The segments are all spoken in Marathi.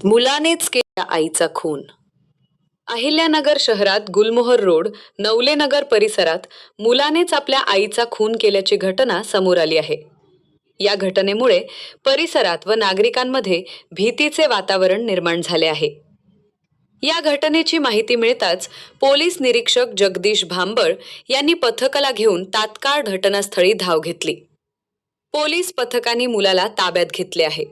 मुलानेच केला आईचा खून. अहिल्यानगर शहरात गुलमोहर रोड, नवलेनगर परिसरात मुलानेच आपल्या आईचा खून केल्याची घटना समोर आली आहे. या घटनेमुळे परिसरात व नागरिकांमध्ये भीतीचे वातावरण निर्माण झाले आहे. या घटनेची माहिती मिळताच पोलीस निरीक्षक जगदीश भांबळ यांनी पथकाला घेऊन तात्काळ घटनास्थळी धाव घेतली. पोलीस पथकाने मुलाला ताब्यात घेतले आहे.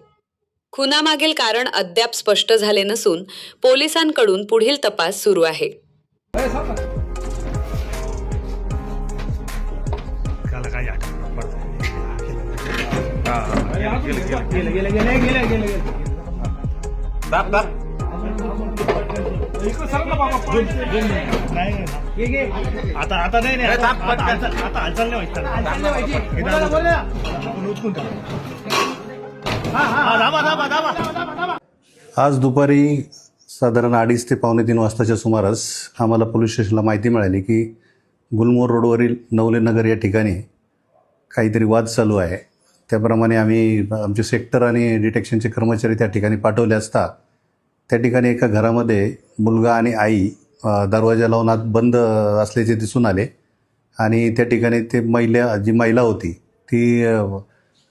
खुनामागील कारण अद्याप स्पष्ट झाले नसून पोलिसांकडून पुढील तपास सुरू आहे. आता नाही आता हालचाल नाही आज दुपारी साधारण 2:30 ते 2:45 वाजताच्या सुमारास आम्हाला पोलीस स्टेशनला माहिती मिळाली की गुलमोहर रोडवरील नवलेनगर या ठिकाणी काहीतरी वाद चालू आहे. त्याप्रमाणे आम्ही आमचे सेक्टर आणि डिटेक्शनचे कर्मचारी त्या ठिकाणी पाठवले असता त्या ठिकाणी एका घरामध्ये मुलगा आणि आई दरवाजा लावून आत बंद असल्याचे दिसून आले आणि त्या ठिकाणी जी महिला होती ती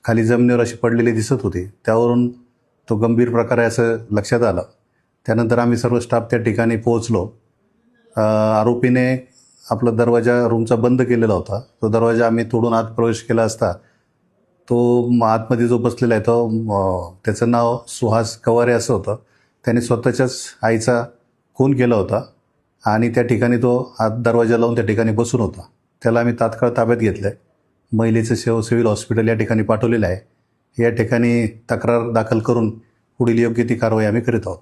खाली जमिनीवर अशी पडलेली दिसत होती. त्यावरून तो गंभीर प्रकार आहे असं लक्षात आलं. त्यानंतर आम्ही सर्व स्टाफ त्या ठिकाणी पोहोचलो. आरोपीने आपला दरवाजा रूमचा बंद केलेला होता. तो दरवाजा आम्ही तोडून आत प्रवेश केला असता तो आतमध्ये जो बसलेला आहे तो त्याचं नाव सुहास कवारे असं होतं. त्याने स्वतःच्याच आईचा खून केला होता आणि त्या ठिकाणी तो आत दरवाजा लावून त्या ठिकाणी बसून होता. त्याला आम्ही तात्काळ ताब्यात घेतलं आहे. महिलेचं सिव्हिल हॉस्पिटल या ठिकाणी पाठवलेलं आहे. या ठिकाणी तक्रार दाखल करून पुढील योग्य ती कारवाई आम्ही करीत आहोत.